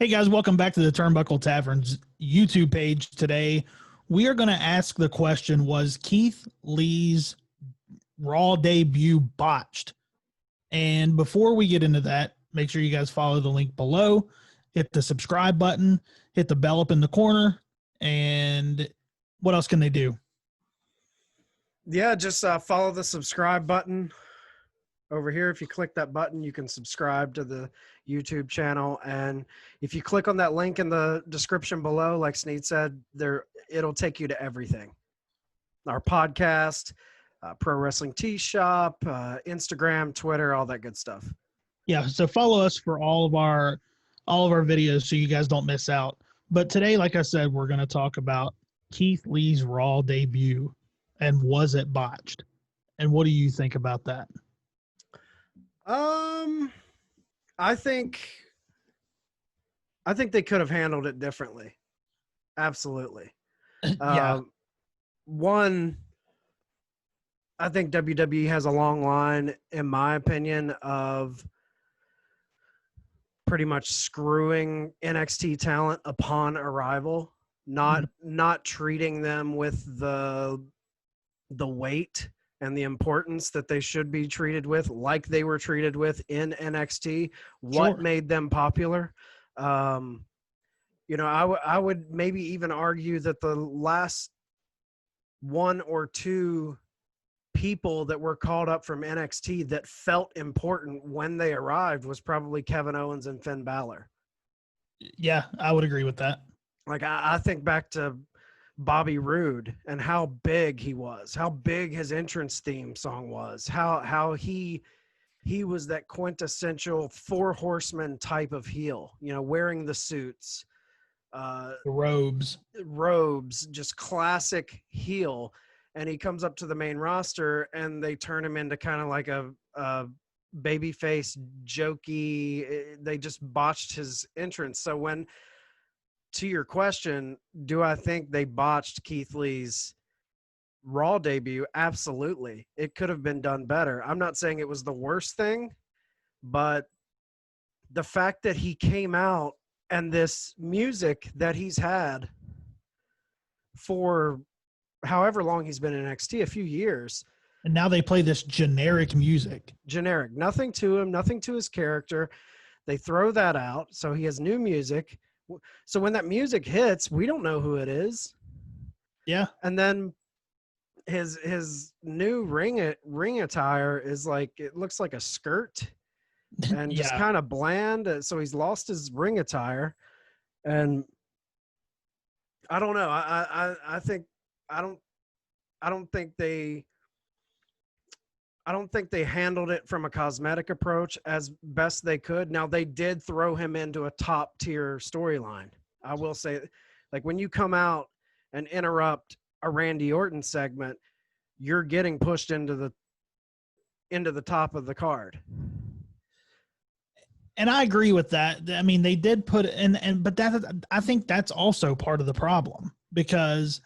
Hey guys, welcome back to the Turnbuckle Tavern's YouTube page. Today, we are going to ask the question, was Keith Lee's Raw debut botched? And before we get into that, make sure you guys follow the link below, hit the subscribe button, hit the bell up in the corner, and what else can they do? Yeah, just follow the subscribe button over here. If you click that button, you can subscribe to the YouTube channel. And if you click on that link in the description below, like Sneed said, it'll take you to everything. Our podcast, Pro Wrestling Tee Shop, Instagram, Twitter, all that good stuff. Yeah, so follow us for all of our videos so you guys don't miss out. But today, like I said, we're going to talk about Keith Lee's Raw debut and was it botched? And what do you think about that? I think they could have handled it differently. Absolutely. Yeah. One, I think WWE has a long line, in my opinion, of pretty much screwing NXT talent upon arrival, not treating them with the weight and the importance that they should be treated with, like they were treated with in NXT. What made them popular? I would maybe even argue that the last one or two people that were called up from NXT that felt important when they arrived was probably Kevin Owens and Finn Balor. Yeah, I would agree with that. Like, I think back to Bobby Roode and how big he was, how big his entrance theme song was, how he was that quintessential four horsemen type of heel, wearing the suits, the robes, just classic heel. And he comes up to the main roster and they turn him into kind of like a babyface jokey. They just botched his entrance. So to your question, do I think they botched Keith Lee's Raw debut? Absolutely. It could have been done better. I'm not saying it was the worst thing, but the fact that he came out and this music that he's had for however long he's been in NXT, a few years. And now they play this generic music. Generic. Nothing to him, nothing to his character. They throw that out. So he has new music. So when that music hits, we don't know who it is. Yeah. And then his new ring attire is like, it looks like a skirt and just kind of bland. So he's lost his ring attire. And I don't know. I don't think they handled it from a cosmetic approach as best they could. Now, they did throw him into a top tier storyline. I will say, like, when you come out and interrupt a Randy Orton segment, you're getting pushed into the top of the card. And I agree with that. I mean, they did put but I think that's also part of the problem, because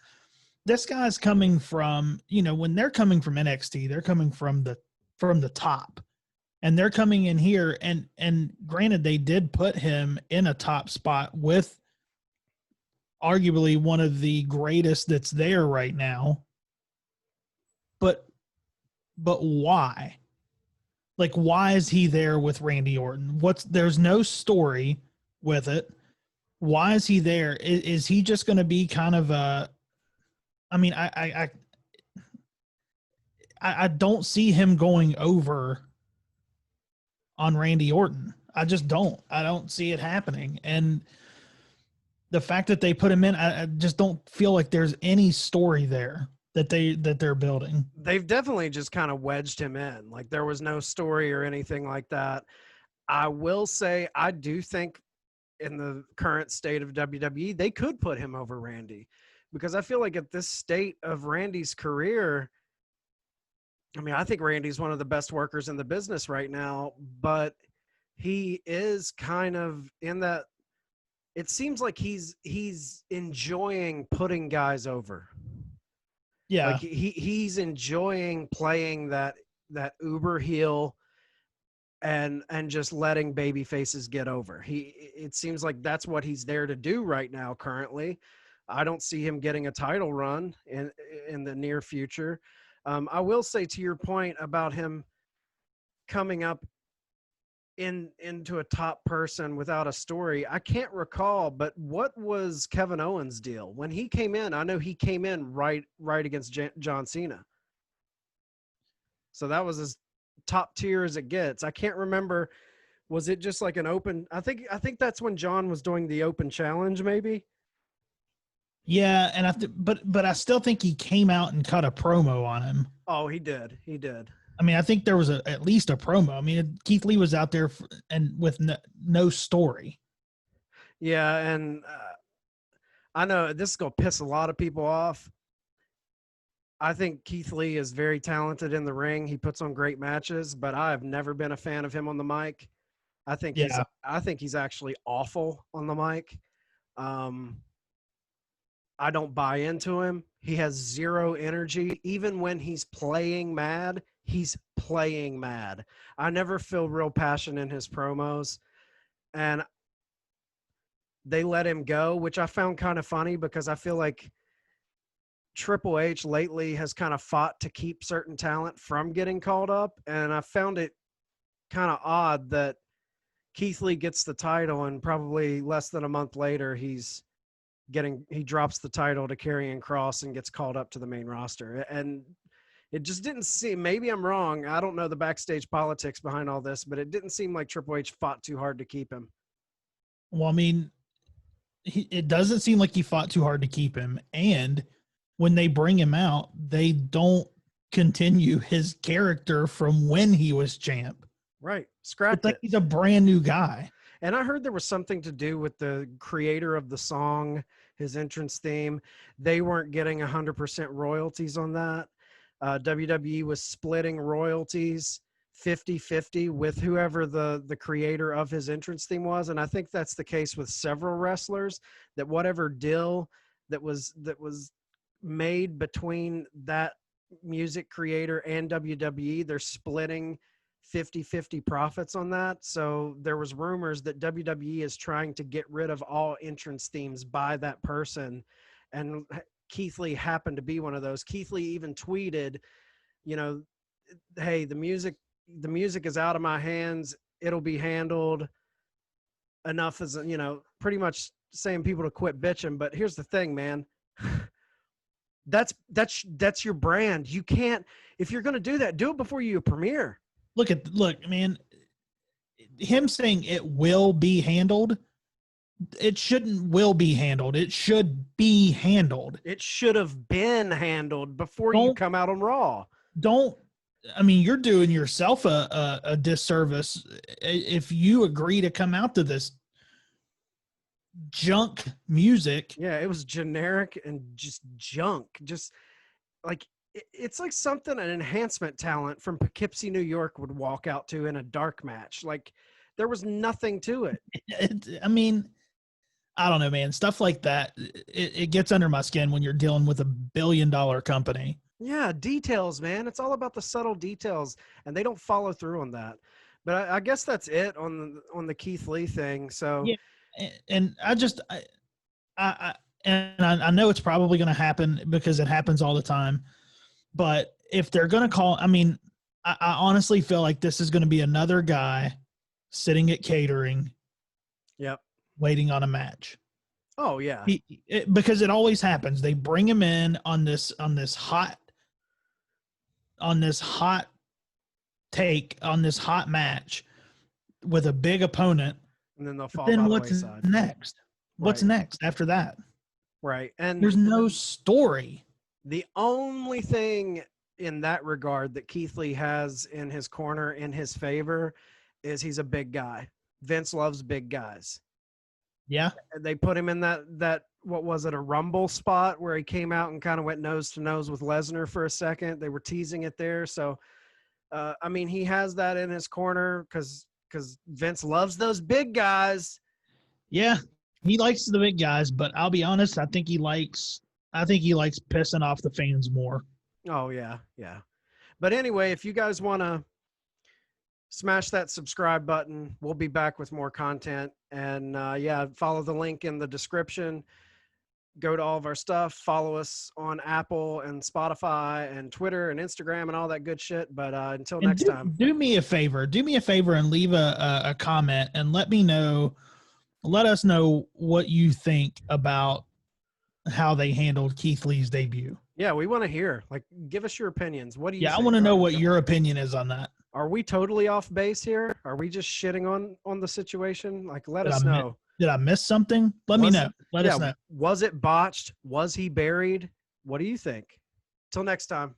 this guy's coming from, when they're coming from NXT, they're coming from the top, and they're coming in here and granted, they did put him in a top spot with arguably one of the greatest that's there right now. But why? Like, why is he there with Randy Orton? There's no story with it. Why is he there? Is he just going to be kind of I mean, I don't see him going over on Randy Orton. I just don't. I don't see it happening. And the fact that they put him in, I just don't feel like there's any story there that they're building. They've definitely just kind of wedged him in. Like, there was no story or anything like that. I will say, I do think in the current state of WWE, they could put him over Randy, because I feel like at this state of Randy's career, I mean, I think Randy's one of the best workers in the business right now, but he is kind of in that, it seems like he's enjoying putting guys over. Yeah. Like, he's enjoying playing that uber heel and just letting baby faces get over. It seems like that's what he's there to do right now currently. I don't see him getting a title run in the near future. I will say, to your point about him coming up into a top person without a story, I can't recall, but what was Kevin Owens' deal when he came in? I know he came in right against John Cena, so that was as top tier as it gets. I can't remember. Was it just like an open? I think that's when John was doing the open challenge, maybe. Yeah, and but I still think he came out and cut a promo on him. Oh, he did. He did. I mean, I think there was at least a promo. I mean, Keith Lee was out there and with no story. Yeah, and I know this is gonna piss a lot of people off. I think Keith Lee is very talented in the ring. He puts on great matches, but I have never been a fan of him on the mic. I think he's actually awful on the mic. I don't buy into him. He has zero energy. Even when he's playing mad, he's playing mad. I never feel real passion in his promos. And they let him go, which I found kind of funny because I feel like Triple H lately has kind of fought to keep certain talent from getting called up. And I found it kind of odd that Keith Lee gets the title and probably less than a month later, he drops the title to Karrion Kross and gets called up to the main roster. And it just didn't seem, maybe I'm wrong, I don't know the backstage politics behind all this, but it didn't seem like Triple H fought too hard to keep him. Well, I mean, it doesn't seem like he fought too hard to keep him. And when they bring him out, they don't continue his character from when he was champ. Right. Scrapped it's like he's a brand new guy. And I heard there was something to do with the creator of the song, his entrance theme. They weren't getting 100% royalties on that. WWE was splitting royalties 50-50 with whoever the creator of his entrance theme was. And I think that's the case with several wrestlers, that whatever deal that was made between that music creator and WWE, they're splitting 50-50 profits on that. So there was rumors that WWE is trying to get rid of all entrance themes by that person. And Keith Lee happened to be one of those. Keith Lee even tweeted, hey, the music is out of my hands. It'll be handled. Enough as, pretty much saying people to quit bitching. But here's the thing, man. That's your brand. You can't, if you're going to do that, do it before you premiere. Look, man, him saying it will be handled, it shouldn't will be handled. It should be handled. It should have been handled before you come out on Raw. You're doing yourself a disservice if you agree to come out to this junk music. Yeah, it was generic and just junk. Just like, it's like something an enhancement talent from Poughkeepsie, New York would walk out to in a dark match. Like, there was nothing to it. I don't know, man. Stuff like that, it gets under my skin when you're dealing with $1 billion company. Yeah, details, man. It's all about the subtle details, and they don't follow through on that. But I guess that's it on the Keith Lee thing. So yeah, and I know it's probably going to happen because it happens all the time. But if they're going to call, I honestly feel like this is going to be another guy sitting at catering. Yep. Waiting on a match. Oh yeah. Because it always happens. They bring him in on this hot match with a big opponent. And then they'll fall by the wayside. What's next? Right. What's next after that? Right. And there's no story. The only thing in that regard that Keith Lee has in his corner in his favor is he's a big guy. Vince loves big guys. Yeah. They put him in that what was it, a Rumble spot where he came out and kind of went nose to nose with Lesnar for a second. They were teasing it there. So, he has that in his corner because Vince loves those big guys. Yeah, he likes the big guys, but I'll be honest, I think he likes pissing off the fans more. Oh, yeah, yeah. But anyway, if you guys want to smash that subscribe button. We'll be back with more content. And yeah, follow the link in the description. Go to all of our stuff. Follow us on Apple and Spotify and Twitter and Instagram and all that good shit. But until And next time. do me a favor. Do me a favor and leave a comment and let me know. Let us know what you think about how they handled Keith Lee's debut. Yeah, we want to hear. Like, give us your opinions. What do you Yeah, I think? want to know what your opinion is on that. Are we totally off base here? Are we just shitting on the situation? Like, let us know. Did I miss something? Let me know. Let us know. Was it botched? Was he buried? What do you think? Till next time.